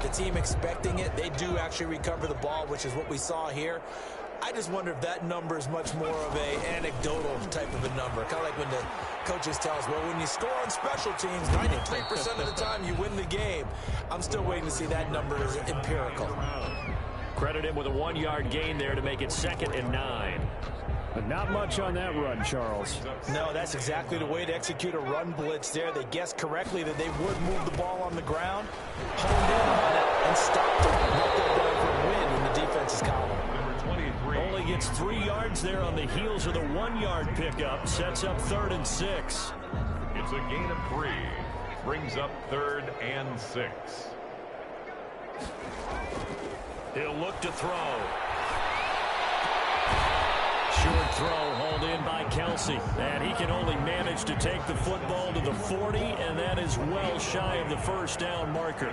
the team expecting it, they do actually recover the ball, which is what we saw here. I just wonder if that number is much more of an anecdotal type of a number. Kind of like when the coaches tell us, well, when you score on special teams, 93% of the time you win the game. I'm still waiting to see that number is empirical. Credit him with a 1-yard gain there to make it 2nd and 9. But not much on that run, Charles. No, that's exactly the way to execute a run blitz there. They guessed correctly that they would move the ball on the ground, honed in on it, and stopped it. Knocked it down for a win in the defense's column. Only gets 3 yards there on the heels of the 1-yard pickup. Sets up 3rd and 6. It's a gain of 3. Brings up 3rd and 6. He'll look to throw. Short throw hauled in by Kelsey. And he can only manage to take the football to the 40, and that is well shy of the 1st down marker.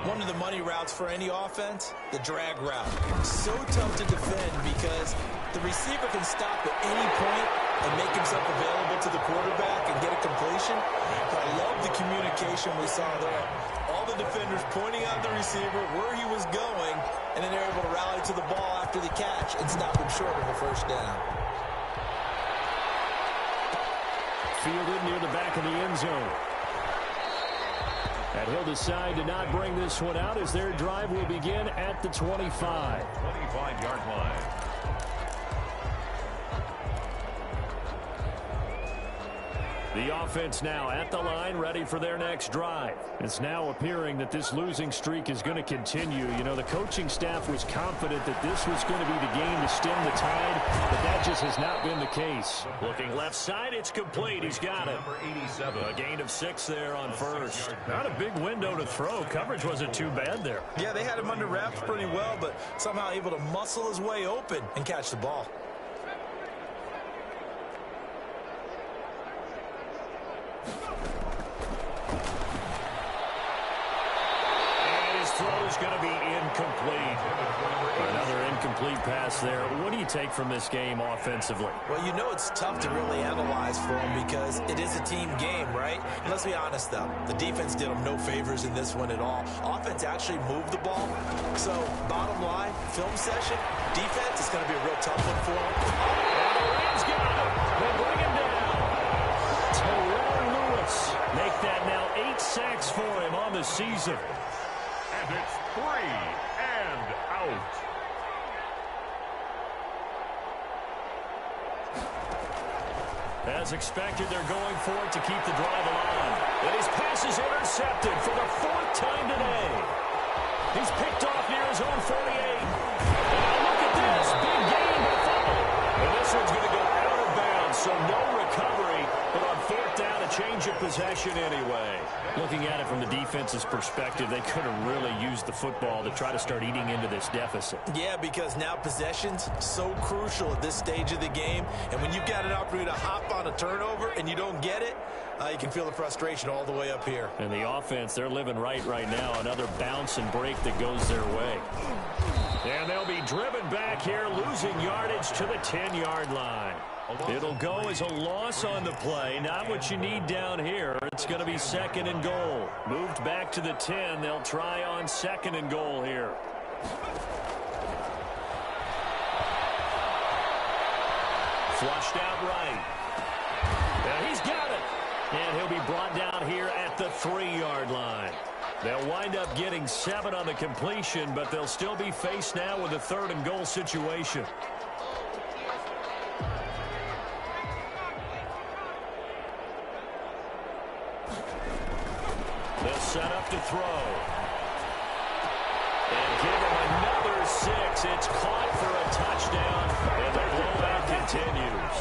One of the money routes for any offense, the drag route. So tough to defend because the receiver can stop at any point and make himself available to the quarterback and get a completion. But I love the communication we saw there. All the defenders pointing out the receiver where he was going, and then they're able to rally to the ball after the catch and stop him short of a 1st down. Fielded near the back of the end zone. And he'll decide to not bring this one out as their drive will begin at the 25. 25-yard line. The offense now at the line, ready for their next drive. It's now appearing that this losing streak is going to continue. You know, the coaching staff was confident that this was going to be the game to stem the tide, but that just has not been the case. Looking left side, it's complete. He's got it. Number 87. A gain of 6 there on 1st. Not a big window to throw. Coverage wasn't too bad there. Yeah, they had him under wraps pretty well, but somehow able to muscle his way open and catch the ball. Throw's going to be incomplete. Another incomplete pass there. What do you take from this game offensively? Well, you know it's tough to really analyze for them because it is a team game, right? And let's be honest, though. The defense did them no favors in this one at all. Offense actually moved the ball. So, bottom line, film session, defense is going to be a real tough one for them. And the Rams got him. They bring him down. Terrell Lewis make that now 8 sacks for him on the season. And it's 3 and out. As expected, they're going for it to keep the drive alive. And his pass is intercepted for the 4th time today. He's picked off near his own 48. And look at this. Big gain, but fumble. And this one's going to go out of bounds, so no recovery. But on 4th down, a change of possession anyway. Looking at it from the defense's perspective, they could have really used the football to try to start eating into this deficit. Yeah, because now possession's so crucial at this stage of the game. And when you've got an opportunity to hop on a turnover and you don't get it, you can feel the frustration all the way up here. And the offense, they're living right now. Another bounce and break that goes their way. And they'll be driven back here, losing yardage to the 10-yard line. It'll go as a loss on the play. Not what you need down here. It's going to be 2nd and goal. Moved back to the 10. They'll try on 2nd and goal here. Flushed out right. And he's got it. And he'll be brought down here at the 3-yard line. They'll wind up getting 7 on the completion, but they'll still be faced now with a 3rd and goal situation. They'll set up to throw. And give him another 6. It's caught for a touchdown, and the blowout continues.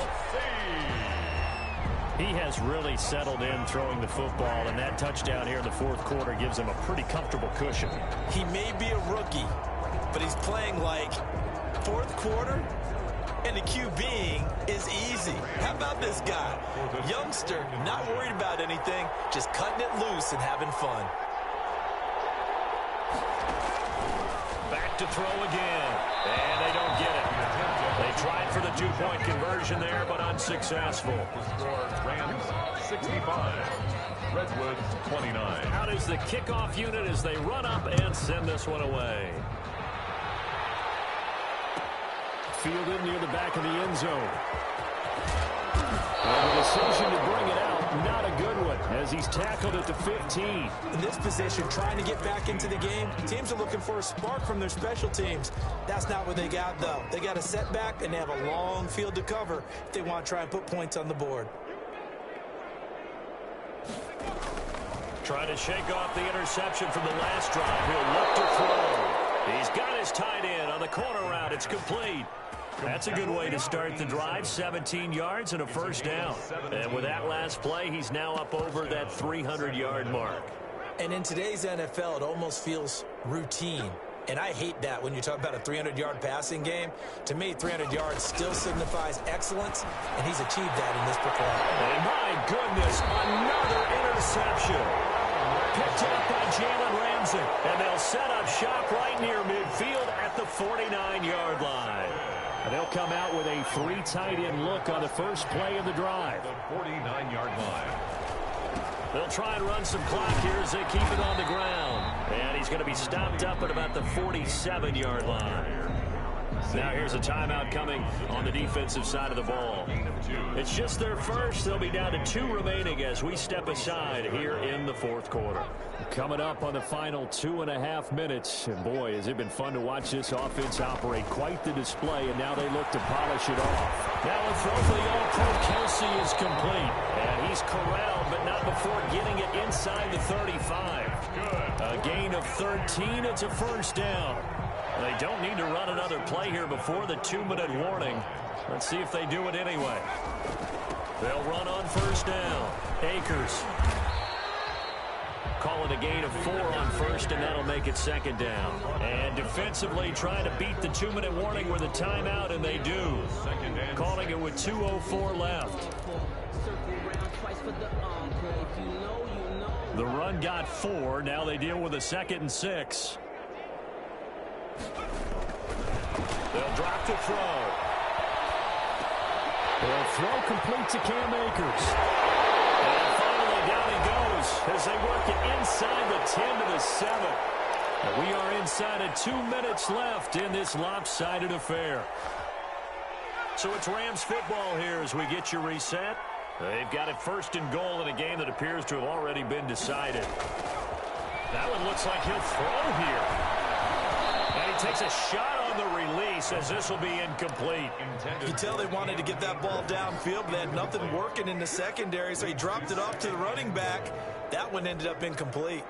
He has really settled in throwing the football, and that touchdown here in the 4th quarter gives him a pretty comfortable cushion. He may be a rookie, but he's playing like 4th quarter, and the QBing is easy. How about this guy? Youngster, not worried about anything, just cutting it loose and having fun. Back to throw again, and they don't get it. They tried for the 2-point conversion there, but unsuccessful. Rams 65, Redwoods 29. Out is the kickoff unit as they run up and send this one away. Fielded near the back of the end zone. And the decision to bring it out, not a good one, as he's tackled at the 15. In this position, trying to get back into the game, teams are looking for a spark from their special teams. That's not what they got, though. They got a setback, and they have a long field to cover if they want to try and put points on the board. Trying to shake off the interception from the last drive. He'll look to throw. He's got his tight end on the corner route. It's complete. That's a good way to start the drive. 17 yards and a 1st down. And with that last play, he's now up over that 300-yard mark. And in today's NFL, it almost feels routine. And I hate that when you talk about a 300-yard passing game. To me, 300 yards still signifies excellence, and he's achieved that in this performance. And my goodness, another interception. Picked up by Jalen Ramsey. And they'll set up shop right near midfield at the 49-yard line. And they'll come out with a 3 tight end look on the first play of the drive. The 49-yard line. They'll try and run some clock here as they keep it on the ground. And he's going to be stopped up at about the 47-yard line. Now here's a timeout coming on the defensive side of the ball. It's just their first. They'll be down to 2 remaining as we step aside here in the 4th quarter. Coming up on the final 2.5 minutes. And boy, has it been fun to watch this offense operate. Quite the display, and now they look to polish it off. Now a throw for the All-Pro Kelsey is complete. And he's corralled, but not before getting it inside the 35. A gain of 13. It's a 1st down. They don't need to run another play here before the 2-minute warning. Let's see if they do it anyway. They'll run on 1st down. Akers. Call it a gain of 4 on 1st, and that'll make it 2nd down. And defensively trying to beat the 2-minute warning with a timeout, and they do. Calling it with 2:04 left. The run got 4. Now they deal with a 2nd and 6. They'll drop to throw. They'll throw complete to Cam Akers. And finally down he goes as they work it inside the 10 to the 7. And we are inside of 2 minutes left in this lopsided affair. So it's Rams football here as we get you reset. They've got it 1st and goal in a game that appears to have already been decided. That one looks like he'll throw here. And he takes a shot on the release as this will be incomplete. You can tell they wanted to get that ball downfield, but they had nothing working in the secondary, so he dropped it off to the running back. That one ended up incomplete.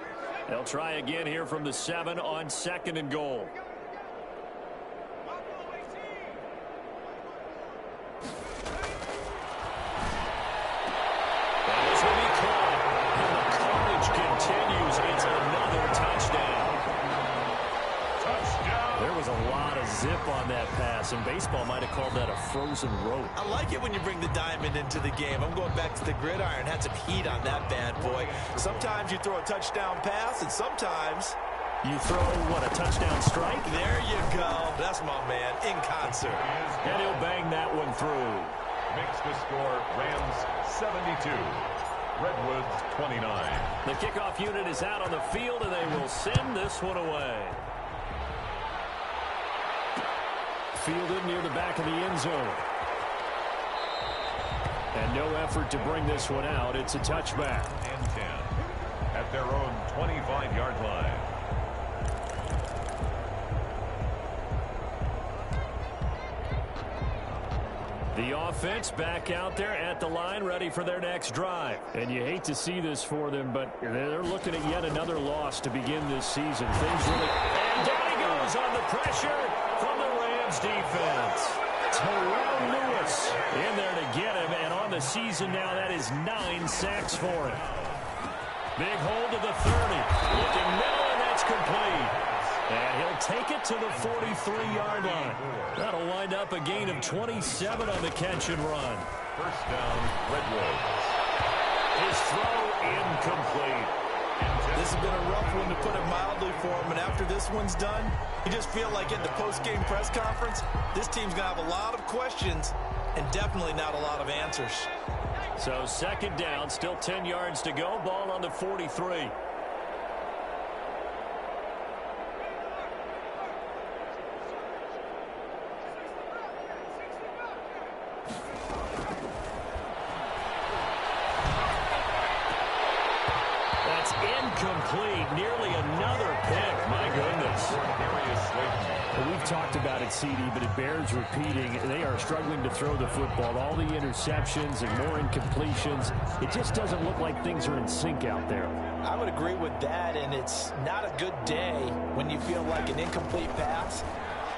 They'll try again here from the 7 on 2nd and goal. And this will be caught. And the carnage was a lot of zip on that pass, and baseball might have called that a frozen rope. I like it when you bring the diamond into the game. I'm going back to the gridiron. Had some heat on that bad boy. Sometimes you throw a touchdown pass, and sometimes you throw, what, a touchdown strike? There you go. That's my man, in concert. And he'll bang that one through. Makes the score Rams 72, Redwoods 29. The kickoff unit is out on the field, and they will send this one away. Fielded near the back of the end zone. And no effort to bring this one out. It's a touchback. And 10 at their own 25-yard line. The offense back out there at the line, ready for their next drive. And you hate to see this for them, but they're looking at yet another loss to begin this season. Things really... And down he goes on the pressure from the Rams defense. Terrell Lewis in there to get him, and on the season now, that is 9 sacks for him. Big hold to the 30. Looking middle, and that's complete. And he'll take it to the 43-yard line. That'll wind up a gain of 27 on the catch and run. First down, Redwoods. His throw incomplete. This has been a rough one, to put it mildly, for him. And after this one's done, you just feel like at the post-game press conference, this team's going to have a lot of questions and definitely not a lot of answers. So second down, still 10 yards to go. Ball on the 43. Incomplete. Nearly another pick. My goodness. Well, we've talked about it, CD, but it bears repeating. They are struggling to throw the football. All the interceptions and more incompletions. It just doesn't look like things are in sync out there. I would agree with that, and it's not a good day when you feel like an incomplete pass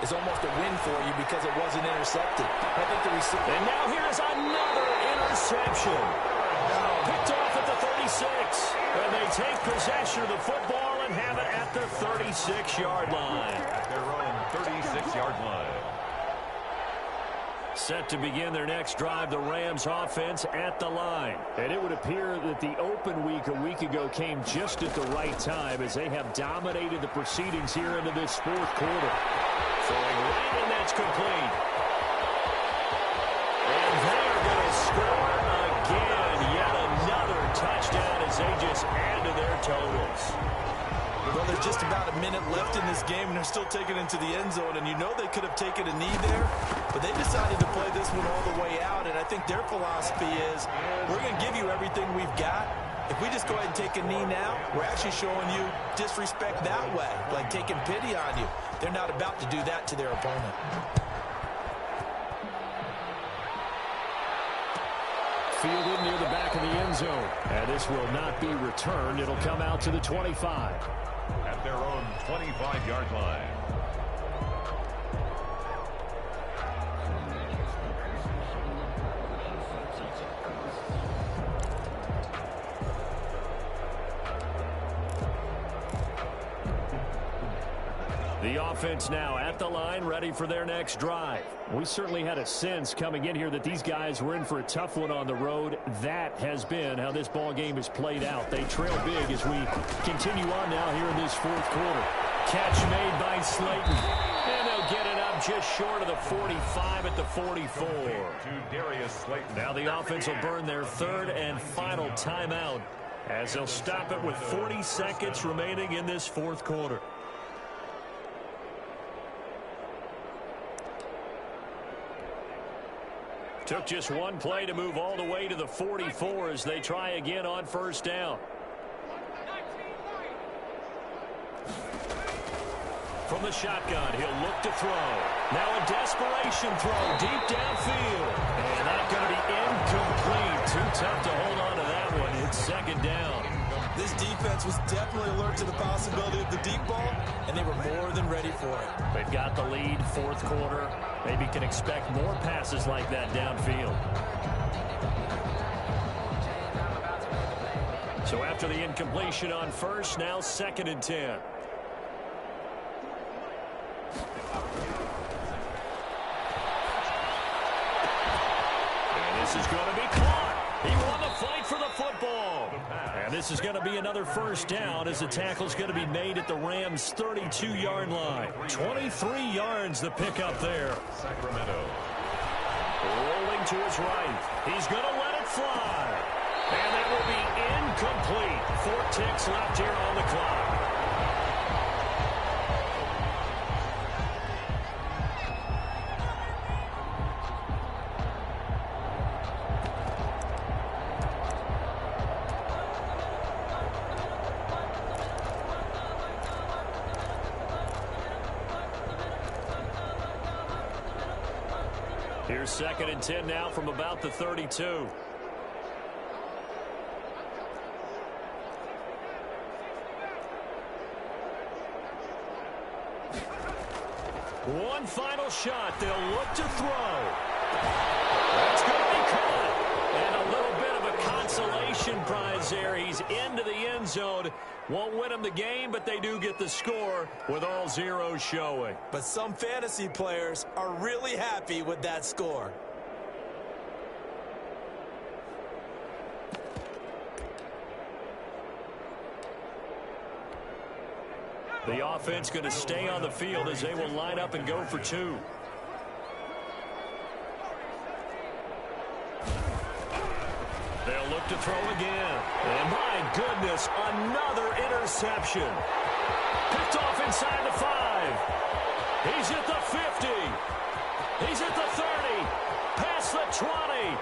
is almost a win for you because it wasn't intercepted. I think the receiver... And now here's another interception. Picked off at the 36. And they take possession of the football and have it at the 36-yard line. At their own 36-yard line. Set to begin their next drive, the Rams offense at the line. And it would appear that the open week a week ago came just at the right time as they have dominated the proceedings here into this fourth quarter. Throwing right, and that's complete. And they're going to score again. Yet another touchdown as they just add to their totals. Well, there's just about a minute left in this game, and they're still taking it to the end zone. And you know they could have taken a knee there, but they decided to play this one all the way out. And I think their philosophy is, we're going to give you everything we've got. If we just go ahead and take a knee now, we're actually showing you disrespect that way, like taking pity on you. They're not about to do that to their opponent. Fielded near the back of the end zone. And this will not be returned. It'll come out to the 25. At their own 25-yard line. The offense now at the line, ready for their next drive. We certainly had a sense coming in here that these guys were in for a tough one on the road. That has been how this ball game has played out. They trail big as we continue on now here in this fourth quarter. Catch made by Slayton. And they'll get it up just short of the 45 at the 44. To Darius Slayton. Now the offense will burn their third and final timeout as they'll stop it with 40 seconds remaining in this fourth quarter. Took just one play to move all the way to the 44 as they try again on first down. From the shotgun, he'll look to throw. Now a desperation throw deep downfield. And that's going to be incomplete. Too tough to hold on to that one. It's second down. This defense was definitely alert to the possibility of the deep ball, and they were more than ready for it. They've got the lead, fourth quarter. Maybe can expect more passes like that downfield. So after the incompletion on first, now second and 10. is going to be caught. He won the fight for the football. And this is going to be another first down as the tackle's going to be made at the Rams' 32-yard line. 23 yards the pickup there. Sacramento. Rolling to his right. He's going to let it fly. And that will be incomplete. 4 ticks left here on the clock. Here's 2nd and 10 now from about the 32. One final shot. They'll look to throw. That's going to be caught. And a little bit of a consolation prize there. He's into the end zone. Won't win them the game, but they do get the score with all zeros showing. But some fantasy players are really happy with that score. The offense going to stay on the field as they will line up and go for 2. They'll look to throw again. And my goodness, another interception. Picked off inside the 5. He's at the 50. He's at the 30. Past the 20.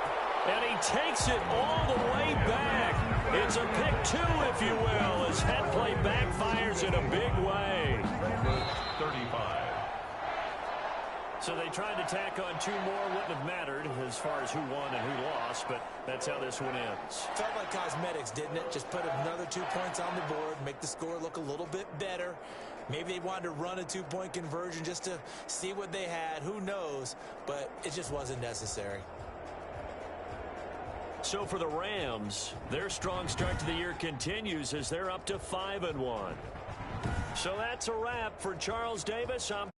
And he takes it all the way back. It's a pick 2, if you will, as head play backfires in a big way. 35. So they tried to tack on 2 more. Wouldn't have mattered as far as who won and who lost, but that's how this one ends. Felt like cosmetics, didn't it? Just put another 2 points on the board, make the score look a little bit better. Maybe they wanted to run a 2-point conversion just to see what they had. Who knows? But it just wasn't necessary. So for the Rams, their strong start to the year continues as they're up to 5-1. So that's a wrap for Charles Davis. I'm